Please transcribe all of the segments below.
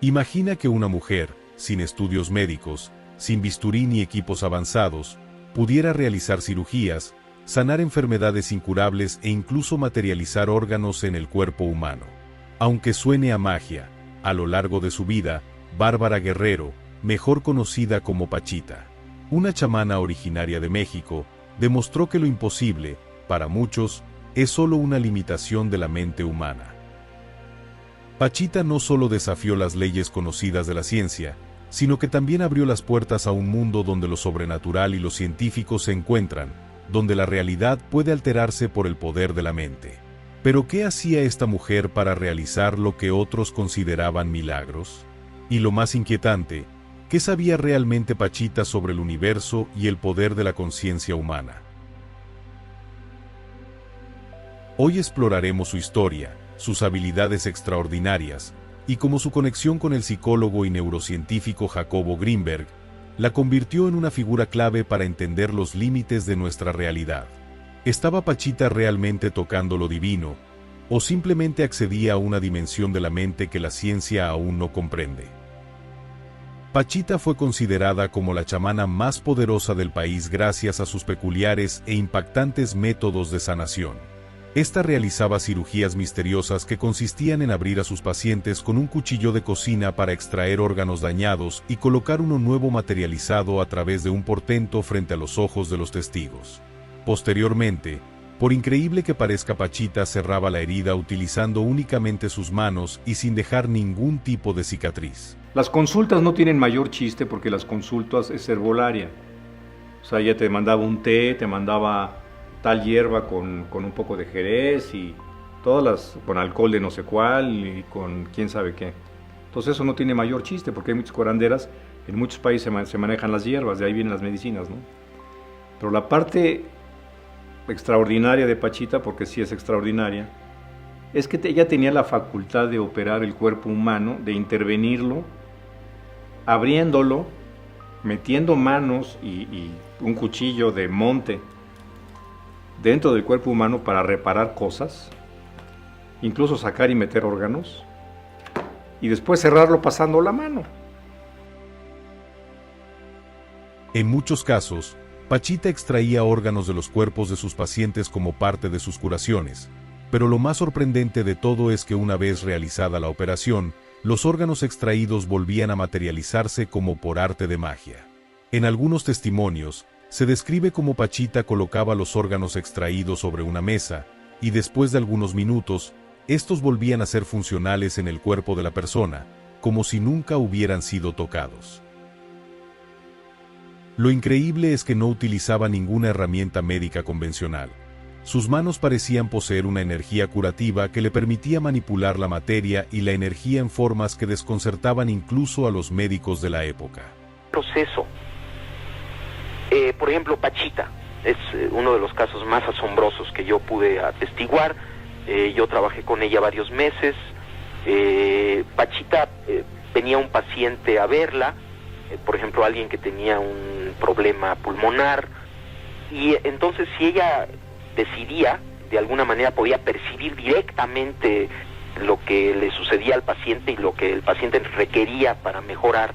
Imagina que una mujer, sin estudios médicos, sin bisturí ni equipos avanzados, pudiera realizar cirugías, sanar enfermedades incurables e incluso materializar órganos en el cuerpo humano. Aunque suene a magia, a lo largo de su vida, Bárbara Guerrero, mejor conocida como Pachita, una chamana originaria de México, demostró que lo imposible, para muchos, es solo una limitación de la mente humana. Pachita no solo desafió las leyes conocidas de la ciencia, sino que también abrió las puertas a un mundo donde lo sobrenatural y lo científico se encuentran, donde la realidad puede alterarse por el poder de la mente. ¿Pero qué hacía esta mujer para realizar lo que otros consideraban milagros? Y lo más inquietante, ¿qué sabía realmente Pachita sobre el universo y el poder de la conciencia humana? Hoy exploraremos su historia, sus habilidades extraordinarias, y cómo su conexión con el psicólogo y neurocientífico Jacobo Grinberg la convirtió en una figura clave para entender los límites de nuestra realidad. ¿Estaba Pachita realmente tocando lo divino, o simplemente accedía a una dimensión de la mente que la ciencia aún no comprende? Pachita fue considerada como la chamana más poderosa del país gracias a sus peculiares e impactantes métodos de sanación. Esta realizaba cirugías misteriosas que consistían en abrir a sus pacientes con un cuchillo de cocina para extraer órganos dañados y colocar uno nuevo materializado a través de un portento frente a los ojos de los testigos. Posteriormente, por increíble que parezca, Pachita cerraba la herida utilizando únicamente sus manos y sin dejar ningún tipo de cicatriz. Las consultas no tienen mayor chiste porque las consultas es herbolaria. O sea, ella te mandaba un té, te mandaba tal hierba con un poco de jerez y todas las con alcohol de no sé cuál y con quién sabe qué. Entonces eso no tiene mayor chiste porque hay muchas curanderas, en muchos países se manejan las hierbas, de ahí vienen las medicinas, ¿no? Pero la parte extraordinaria de Pachita, porque sí es extraordinaria, es que ella tenía la facultad de operar el cuerpo humano, de intervenirlo, abriéndolo, metiendo manos y un cuchillo de monte dentro del cuerpo humano para reparar cosas, incluso sacar y meter órganos, y después cerrarlo pasando la mano. En muchos casos, Pachita extraía órganos de los cuerpos de sus pacientes como parte de sus curaciones, pero lo más sorprendente de todo es que una vez realizada la operación, los órganos extraídos volvían a materializarse como por arte de magia. En algunos testimonios, se describe cómo Pachita colocaba los órganos extraídos sobre una mesa, y después de algunos minutos, estos volvían a ser funcionales en el cuerpo de la persona, como si nunca hubieran sido tocados. Lo increíble es que no utilizaba ninguna herramienta médica convencional. Sus manos parecían poseer una energía curativa que le permitía manipular la materia y la energía en formas que desconcertaban incluso a los médicos de la época. Proceso. Por ejemplo, Pachita es uno de los casos más asombrosos que yo pude atestiguar. Yo trabajé con ella varios meses. Pachita venía un paciente a verla, por ejemplo, alguien que tenía un problema pulmonar, y entonces si ella decidía, de alguna manera podía percibir directamente lo que le sucedía al paciente y lo que el paciente requería para mejorar.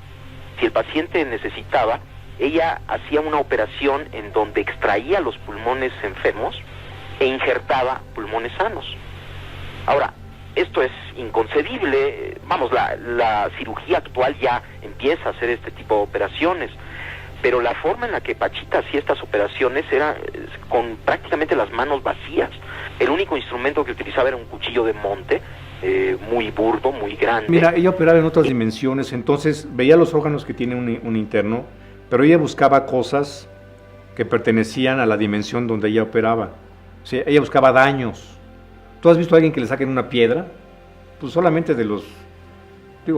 Si el paciente necesitaba, ella hacía una operación en donde extraía los pulmones enfermos e injertaba pulmones sanos. Ahora, esto es inconcebible. Vamos, la cirugía actual ya empieza a hacer este tipo de operaciones, pero la forma en la que Pachita hacía estas operaciones era con prácticamente las manos vacías. El único instrumento que utilizaba era un cuchillo de monte, muy burdo, muy grande. Mira, ella operaba en otras dimensiones, entonces veía los órganos que tiene un interno, pero ella buscaba cosas que pertenecían a la dimensión donde ella operaba. O sea, ella buscaba daños. ¿Tú has visto a alguien que le saquen una piedra? Pues solamente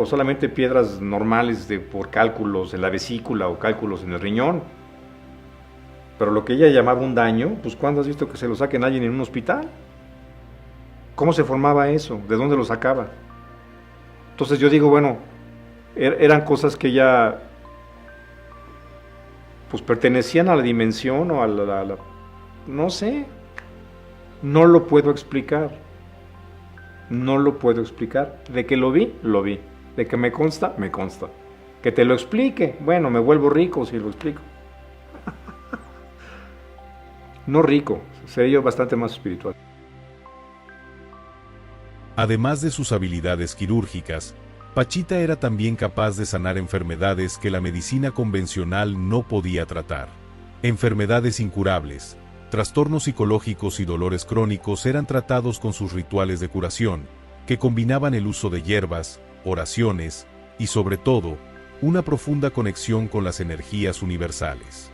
solamente piedras normales por cálculos en la vesícula o cálculos en el riñón. Pero lo que ella llamaba un daño, pues ¿cuándo has visto que se lo saquen a alguien en un hospital? ¿Cómo se formaba eso? ¿De dónde lo sacaba? Entonces yo digo, bueno, eran cosas que ella pues pertenecían a la dimensión o a la no sé, no lo puedo explicar. No lo puedo explicar. De que lo vi, De que me consta, me consta. Que te lo explique, bueno, me vuelvo rico si lo explico. No rico, sería yo bastante más espiritual. Además de sus habilidades quirúrgicas, Pachita era también capaz de sanar enfermedades que la medicina convencional no podía tratar. Enfermedades incurables, trastornos psicológicos y dolores crónicos eran tratados con sus rituales de curación, que combinaban el uso de hierbas, oraciones y, sobre todo, una profunda conexión con las energías universales.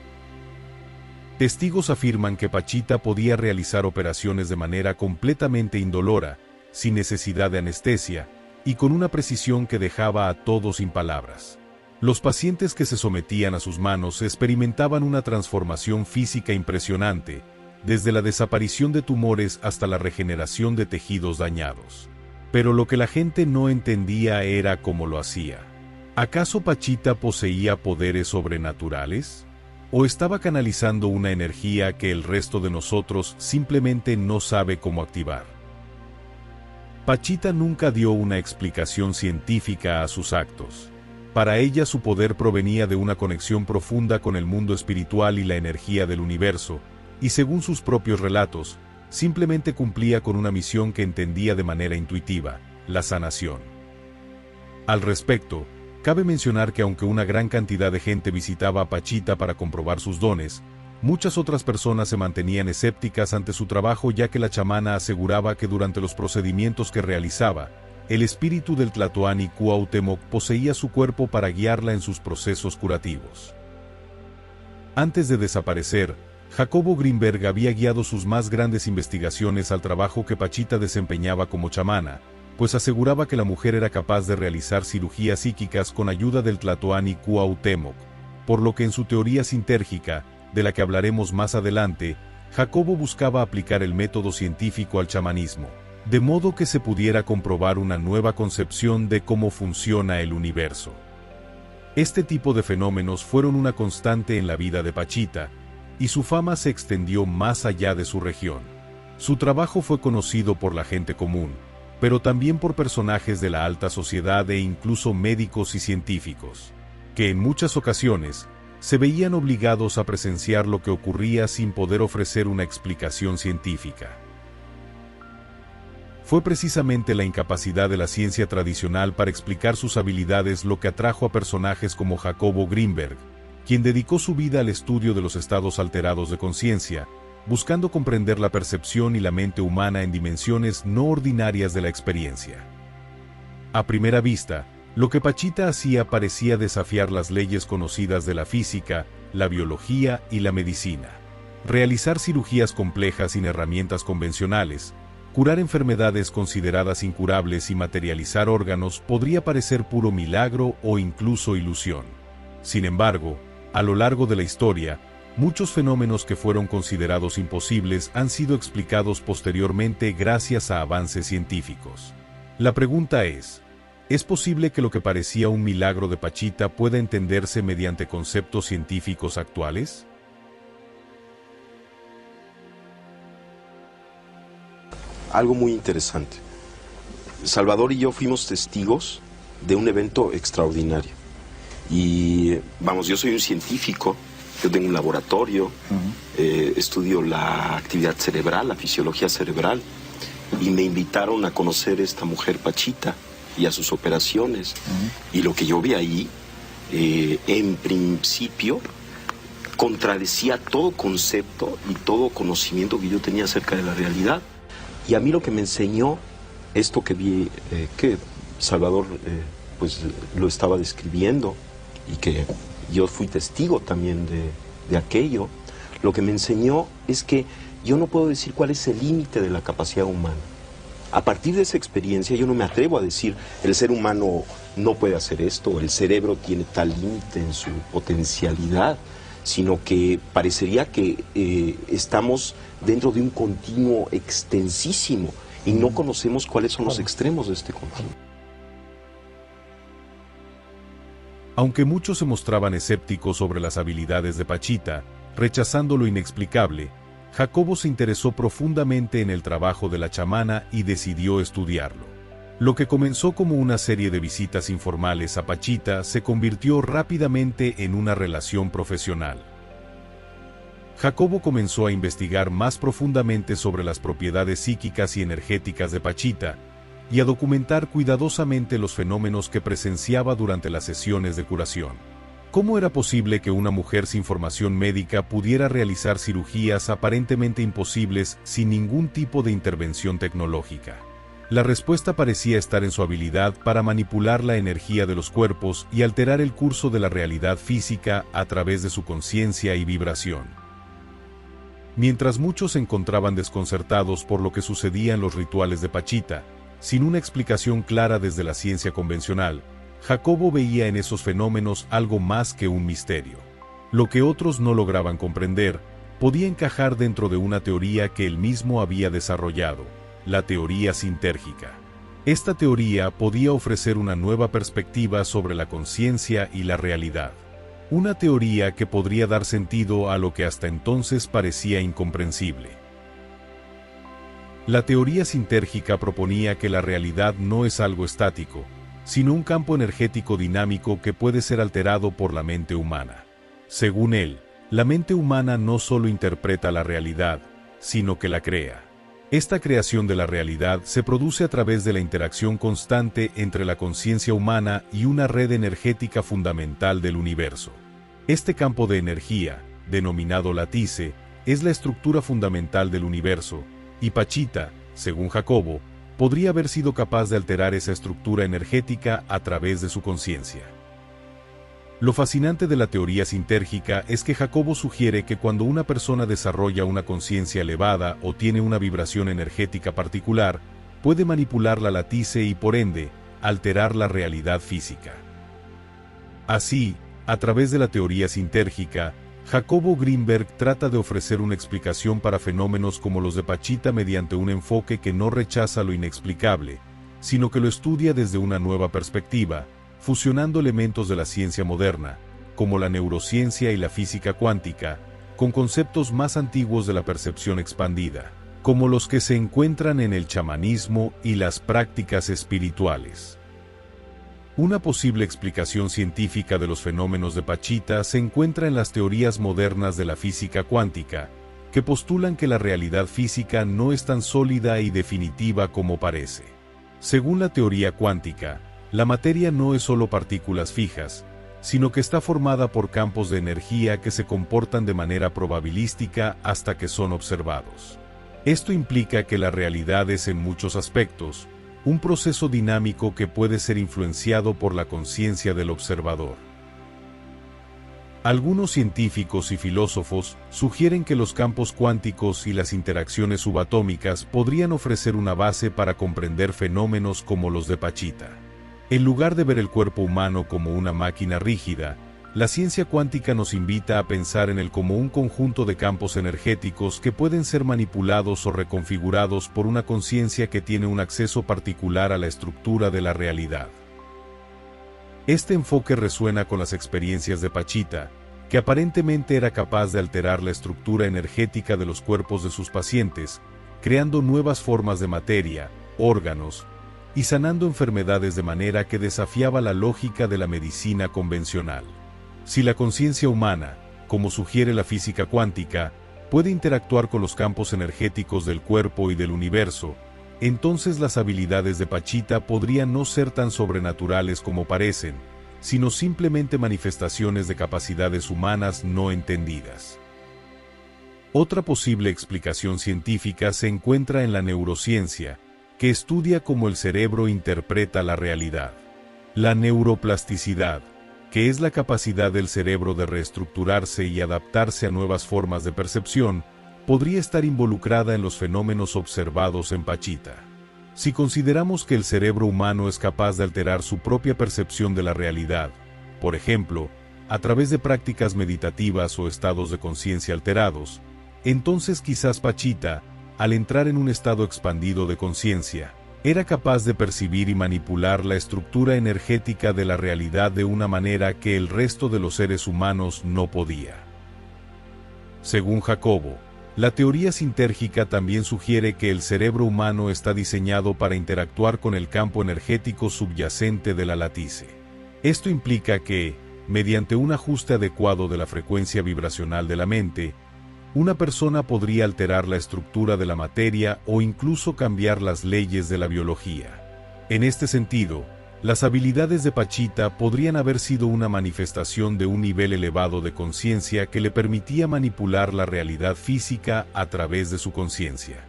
Testigos afirman que Pachita podía realizar operaciones de manera completamente indolora, sin necesidad de anestesia, y con una precisión que dejaba a todos sin palabras. Los pacientes que se sometían a sus manos experimentaban una transformación física impresionante, desde la desaparición de tumores hasta la regeneración de tejidos dañados. Pero lo que la gente no entendía era cómo lo hacía. ¿Acaso Pachita poseía poderes sobrenaturales? ¿O estaba canalizando una energía que el resto de nosotros simplemente no sabe cómo activar? Pachita nunca dio una explicación científica a sus actos. Para ella su poder provenía de una conexión profunda con el mundo espiritual y la energía del universo, y según sus propios relatos, simplemente cumplía con una misión que entendía de manera intuitiva, la sanación. Al respecto, cabe mencionar que aunque una gran cantidad de gente visitaba a Pachita para comprobar sus dones, muchas otras personas se mantenían escépticas ante su trabajo, ya que la chamana aseguraba que durante los procedimientos que realizaba, el espíritu del Tlatoani Cuauhtémoc poseía su cuerpo para guiarla en sus procesos curativos. Antes de desaparecer, Jacobo Greenberg había guiado sus más grandes investigaciones al trabajo que Pachita desempeñaba como chamana, pues aseguraba que la mujer era capaz de realizar cirugías psíquicas con ayuda del Tlatoani Cuauhtémoc, por lo que en su teoría sintérgica, de la que hablaremos más adelante, Jacobo buscaba aplicar el método científico al chamanismo, de modo que se pudiera comprobar una nueva concepción de cómo funciona el universo. Este tipo de fenómenos fueron una constante en la vida de Pachita, y su fama se extendió más allá de su región. Su trabajo fue conocido por la gente común, pero también por personajes de la alta sociedad e incluso médicos y científicos, que en muchas ocasiones se veían obligados a presenciar lo que ocurría sin poder ofrecer una explicación científica. Fue precisamente la incapacidad de la ciencia tradicional para explicar sus habilidades lo que atrajo a personajes como Jacobo Greenberg, quien dedicó su vida al estudio de los estados alterados de conciencia, buscando comprender la percepción y la mente humana en dimensiones no ordinarias de la experiencia. A primera vista, lo que Pachita hacía parecía desafiar las leyes conocidas de la física, la biología y la medicina. Realizar cirugías complejas sin herramientas convencionales, curar enfermedades consideradas incurables y materializar órganos podría parecer puro milagro o incluso ilusión. Sin embargo, a lo largo de la historia, muchos fenómenos que fueron considerados imposibles han sido explicados posteriormente gracias a avances científicos. La pregunta ¿es posible que lo que parecía un milagro de Pachita pueda entenderse mediante conceptos científicos actuales? Algo muy interesante. Salvador y yo fuimos testigos de un evento extraordinario. Y vamos, yo soy un científico, yo tengo un laboratorio, estudio la actividad cerebral, la fisiología cerebral, y me invitaron a conocer a esta mujer Pachita y a sus operaciones. Y lo que yo vi ahí, en principio, contradecía todo concepto y todo conocimiento que yo tenía acerca de la realidad. Y a mí lo que me enseñó esto que vi, que Salvador pues lo estaba describiendo y que yo fui testigo también de aquello, lo que me enseñó es que yo no puedo decir cuál es el límite de la capacidad humana. A partir de esa experiencia yo no me atrevo a decir el ser humano no puede hacer esto, el cerebro tiene tal límite en su potencialidad, sino que parecería que estamos dentro de un continuo extensísimo y no conocemos cuáles son los extremos de este continuo. Aunque muchos se mostraban escépticos sobre las habilidades de Pachita, rechazando lo inexplicable, Jacobo se interesó profundamente en el trabajo de la chamana y decidió estudiarlo. Lo que comenzó como una serie de visitas informales a Pachita se convirtió rápidamente en una relación profesional. Jacobo comenzó a investigar más profundamente sobre las propiedades psíquicas y energéticas de Pachita, y a documentar cuidadosamente los fenómenos que presenciaba durante las sesiones de curación. ¿Cómo era posible que una mujer sin formación médica pudiera realizar cirugías aparentemente imposibles sin ningún tipo de intervención tecnológica? La respuesta parecía estar en su habilidad para manipular la energía de los cuerpos y alterar el curso de la realidad física a través de su conciencia y vibración. Mientras muchos se encontraban desconcertados por lo que sucedía en los rituales de Pachita, sin una explicación clara desde la ciencia convencional, Jacobo veía en esos fenómenos algo más que un misterio. Lo que otros no lograban comprender, podía encajar dentro de una teoría que él mismo había desarrollado, la teoría sintérgica. Esta teoría podía ofrecer una nueva perspectiva sobre la conciencia y la realidad. Una teoría que podría dar sentido a lo que hasta entonces parecía incomprensible. La teoría sintérgica proponía que la realidad no es algo estático, sino un campo energético dinámico que puede ser alterado por la mente humana. Según él, la mente humana no solo interpreta la realidad, sino que la crea. Esta creación de la realidad se produce a través de la interacción constante entre la conciencia humana y una red energética fundamental del universo. Este campo de energía, denominado látice, es la estructura fundamental del universo, y Pachita, según Jacobo, podría haber sido capaz de alterar esa estructura energética a través de su conciencia. Lo fascinante de la teoría sintérgica es que Jacobo sugiere que cuando una persona desarrolla una conciencia elevada o tiene una vibración energética particular, puede manipular la látice y por ende, alterar la realidad física. Así, a través de la teoría sintérgica, Jacobo Greenberg trata de ofrecer una explicación para fenómenos como los de Pachita mediante un enfoque que no rechaza lo inexplicable, sino que lo estudia desde una nueva perspectiva, fusionando elementos de la ciencia moderna, como la neurociencia y la física cuántica, con conceptos más antiguos de la percepción expandida, como los que se encuentran en el chamanismo y las prácticas espirituales. Una posible explicación científica de los fenómenos de Pachita se encuentra en las teorías modernas de la física cuántica, que postulan que la realidad física no es tan sólida y definitiva como parece. Según la teoría cuántica, la materia no es solo partículas fijas, sino que está formada por campos de energía que se comportan de manera probabilística hasta que son observados. Esto implica que la realidad es en muchos aspectos un proceso dinámico que puede ser influenciado por la conciencia del observador. Algunos científicos y filósofos sugieren que los campos cuánticos y las interacciones subatómicas podrían ofrecer una base para comprender fenómenos como los de Pachita. En lugar de ver el cuerpo humano como una máquina rígida, la ciencia cuántica nos invita a pensar en él como un conjunto de campos energéticos que pueden ser manipulados o reconfigurados por una conciencia que tiene un acceso particular a la estructura de la realidad. Este enfoque resuena con las experiencias de Pachita, que aparentemente era capaz de alterar la estructura energética de los cuerpos de sus pacientes, creando nuevas formas de materia, órganos, y sanando enfermedades de manera que desafiaba la lógica de la medicina convencional. Si la conciencia humana, como sugiere la física cuántica, puede interactuar con los campos energéticos del cuerpo y del universo, entonces las habilidades de Pachita podrían no ser tan sobrenaturales como parecen, sino simplemente manifestaciones de capacidades humanas no entendidas. Otra posible explicación científica se encuentra en la neurociencia, que estudia cómo el cerebro interpreta la realidad. La neuroplasticidad, que es la capacidad del cerebro de reestructurarse y adaptarse a nuevas formas de percepción, podría estar involucrada en los fenómenos observados en Pachita. Si consideramos que el cerebro humano es capaz de alterar su propia percepción de la realidad, por ejemplo, a través de prácticas meditativas o estados de conciencia alterados, entonces quizás Pachita, al entrar en un estado expandido de conciencia, era capaz de percibir y manipular la estructura energética de la realidad de una manera que el resto de los seres humanos no podía. Según Jacobo, La teoría sintérgica también sugiere que el cerebro humano está diseñado para interactuar con el campo energético subyacente de la latice. Esto implica que, mediante un ajuste adecuado de la frecuencia vibracional de la mente, una persona podría alterar la estructura de la materia o incluso cambiar las leyes de la biología. En este sentido, las habilidades de Pachita podrían haber sido una manifestación de un nivel elevado de conciencia que le permitía manipular la realidad física a través de su conciencia.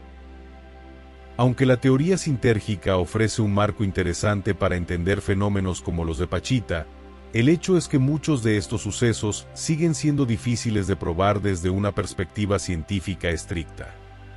Aunque la teoría sintérgica ofrece un marco interesante para entender fenómenos como los de Pachita, el hecho es que muchos de estos sucesos siguen siendo difíciles de probar desde una perspectiva científica estricta.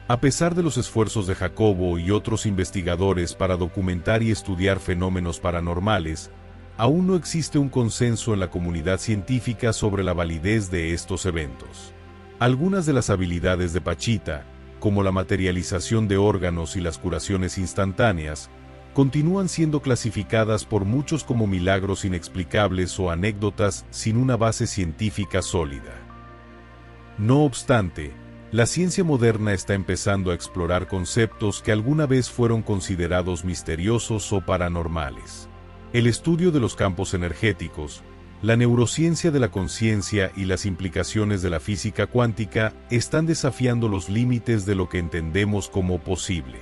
A pesar de los esfuerzos de Jacobo y otros investigadores para documentar y estudiar fenómenos paranormales, aún no existe un consenso en la comunidad científica sobre la validez de estos eventos. Algunas de las habilidades de Pachita, como la materialización de órganos y las curaciones instantáneas, continúan siendo clasificadas por muchos como milagros inexplicables o anécdotas sin una base científica sólida. No obstante, la ciencia moderna está empezando a explorar conceptos que alguna vez fueron considerados misteriosos o paranormales. El estudio de los campos energéticos, la neurociencia de la conciencia y las implicaciones de la física cuántica están desafiando los límites de lo que entendemos como posible.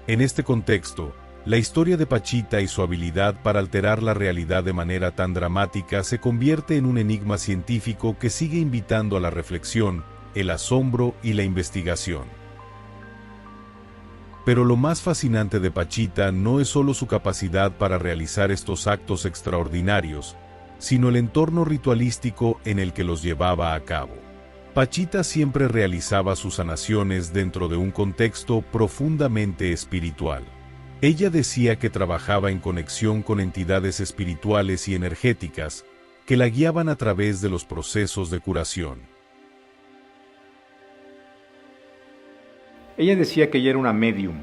En este contexto, la historia de Pachita y su habilidad para alterar la realidad de manera tan dramática se convierte en un enigma científico que sigue invitando a la reflexión, el asombro y la investigación. Pero lo más fascinante de Pachita no es solo su capacidad para realizar estos actos extraordinarios, sino el entorno ritualístico en el que los llevaba a cabo. Pachita siempre realizaba sus sanaciones dentro de un contexto profundamente espiritual. Ella decía que trabajaba en conexión con entidades espirituales y energéticas que la guiaban a través de los procesos de curación. Ella decía que ella era una medium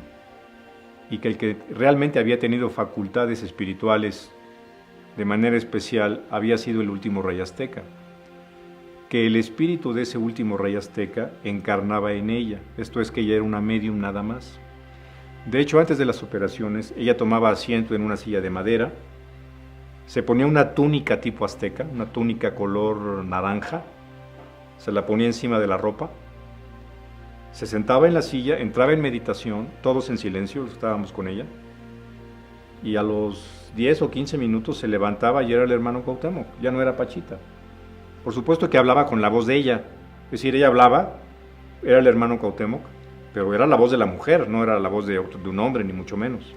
y que el que realmente había tenido facultades espirituales de manera especial había sido el último rey azteca, que el espíritu de ese último rey azteca encarnaba en ella, esto es que ella era una medium nada más. De hecho, antes de las operaciones, ella tomaba asiento en una silla de madera, se ponía una túnica tipo azteca, una túnica color naranja, se la ponía encima de la ropa, se sentaba en la silla, entraba en meditación, todos en silencio, estábamos con ella, y a los 10 o 15 minutos se levantaba y era el hermano Cuauhtémoc, ya no era Pachita. Por supuesto que hablaba con la voz de ella, es decir, ella hablaba, era el hermano Cuauhtémoc, pero era la voz de la mujer, no era la voz de un hombre, ni mucho menos.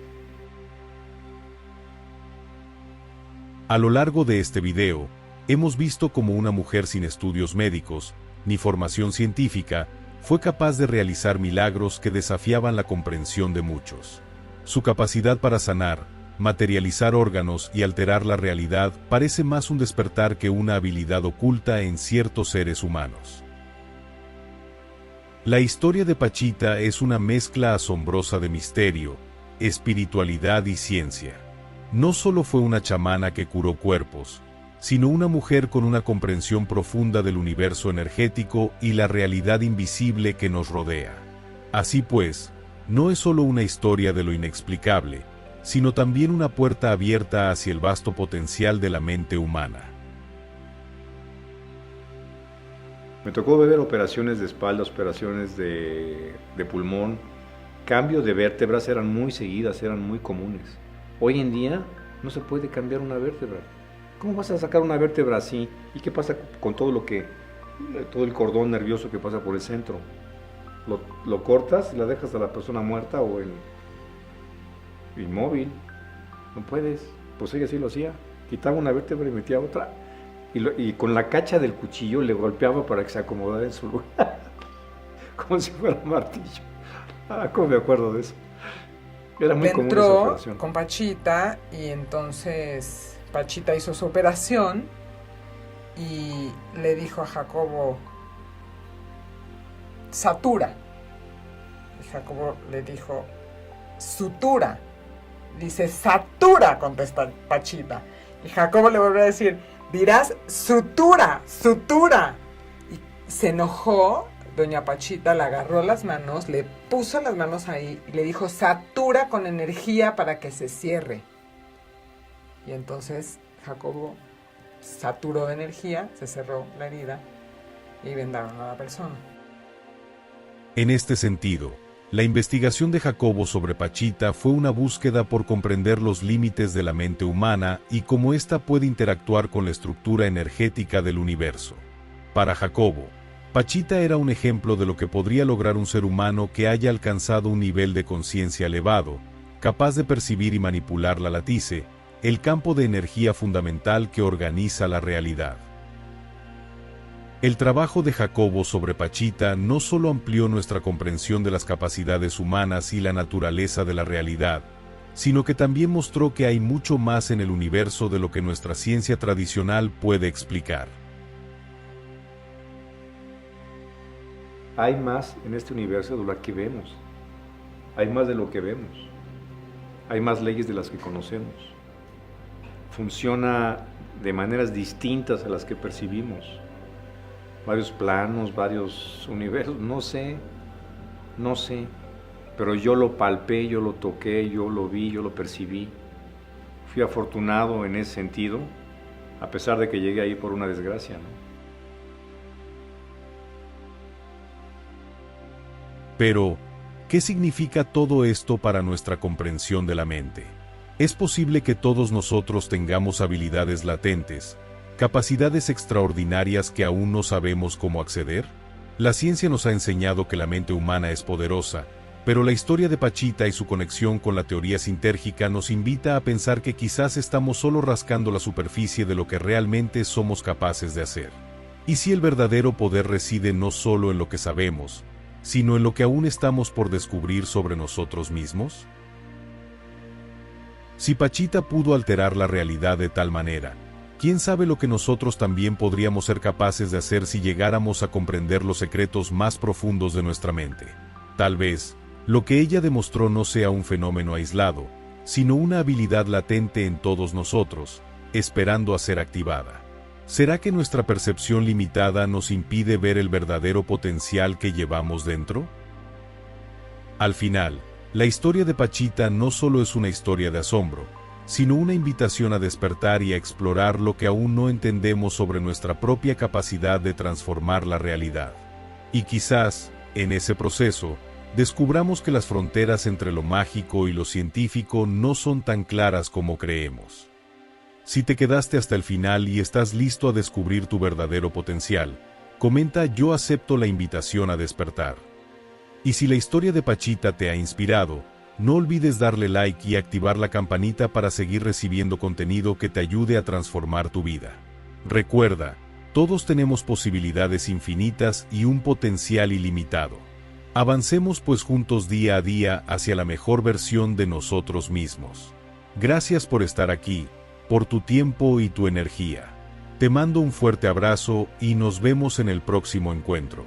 A lo largo de este video, hemos visto cómo una mujer sin estudios médicos, ni formación científica, fue capaz de realizar milagros que desafiaban la comprensión de muchos. Su capacidad para sanar, materializar órganos y alterar la realidad parece más un despertar que una habilidad oculta en ciertos seres humanos. La historia de Pachita es una mezcla asombrosa de misterio, espiritualidad y ciencia. No solo fue una chamana que curó cuerpos, sino una mujer con una comprensión profunda del universo energético y la realidad invisible que nos rodea. Así pues, no es solo una historia de lo inexplicable, sino también una puerta abierta hacia el vasto potencial de la mente humana. Me tocó ver operaciones de espalda, operaciones de pulmón, cambios de vértebras eran muy seguidas, eran muy comunes. Hoy en día no se puede cambiar una vértebra. ¿Cómo vas a sacar una vértebra así? ¿Y qué pasa con todo el cordón nervioso que pasa por el centro? Lo cortas y la dejas a la persona muerta o inmóvil. No puedes. Pues ella sí lo hacía. Quitaba una vértebra y metía otra. Y con la cacha del cuchillo le golpeaba para que se acomodara en su lugar. Como si fuera un martillo. ¿Cómo me acuerdo de eso? Era muy común esa operación. Con Pachita y entonces Pachita hizo su operación y le dijo a Jacobo, satura. Y Jacobo le dijo, sutura. Dice, satura, contesta Pachita. Y Jacobo le volvió a decir, dirás sutura, sutura. Y se enojó, doña Pachita le agarró las manos, le puso las manos ahí y le dijo, satura con energía para que se cierre. Y entonces Jacobo saturó de energía, se cerró la herida y vendaron a la persona. En este sentido, la investigación de Jacobo sobre Pachita fue una búsqueda por comprender los límites de la mente humana y cómo ésta puede interactuar con la estructura energética del universo. Para Jacobo, Pachita era un ejemplo de lo que podría lograr un ser humano que haya alcanzado un nivel de conciencia elevado, capaz de percibir y manipular la latice, el campo de energía fundamental que organiza la realidad. El trabajo de Jacobo sobre Pachita no solo amplió nuestra comprensión de las capacidades humanas y la naturaleza de la realidad, sino que también mostró que hay mucho más en el universo de lo que nuestra ciencia tradicional puede explicar. Hay más en este universo de lo que vemos. Hay más de lo que vemos. Hay más leyes de las que conocemos. Funciona de maneras distintas a las que percibimos. Varios planos, varios universos, no sé. Pero yo lo palpé, yo lo toqué, yo lo vi, yo lo percibí. Fui afortunado en ese sentido, a pesar de que llegué ahí por una desgracia, ¿no? Pero, ¿qué significa todo esto para nuestra comprensión de la mente? ¿Es posible que todos nosotros tengamos habilidades latentes, capacidades extraordinarias que aún no sabemos cómo acceder? La ciencia nos ha enseñado que la mente humana es poderosa, pero la historia de Pachita y su conexión con la teoría sintérgica nos invita a pensar que quizás estamos solo rascando la superficie de lo que realmente somos capaces de hacer. ¿Y si el verdadero poder reside no solo en lo que sabemos, sino en lo que aún estamos por descubrir sobre nosotros mismos? Si Pachita pudo alterar la realidad de tal manera, ¿quién sabe lo que nosotros también podríamos ser capaces de hacer si llegáramos a comprender los secretos más profundos de nuestra mente? Tal vez, lo que ella demostró no sea un fenómeno aislado, sino una habilidad latente en todos nosotros, esperando a ser activada. ¿Será que nuestra percepción limitada nos impide ver el verdadero potencial que llevamos dentro? Al final, la historia de Pachita no solo es una historia de asombro, sino una invitación a despertar y a explorar lo que aún no entendemos sobre nuestra propia capacidad de transformar la realidad. Y quizás, en ese proceso, descubramos que las fronteras entre lo mágico y lo científico no son tan claras como creemos. Si te quedaste hasta el final y estás listo a descubrir tu verdadero potencial, comenta "Yo acepto la invitación a despertar". Y si la historia de Pachita te ha inspirado, no olvides darle like y activar la campanita para seguir recibiendo contenido que te ayude a transformar tu vida. Recuerda, todos tenemos posibilidades infinitas y un potencial ilimitado. Avancemos pues juntos día a día hacia la mejor versión de nosotros mismos. Gracias por estar aquí, por tu tiempo y tu energía. Te mando un fuerte abrazo y nos vemos en el próximo encuentro.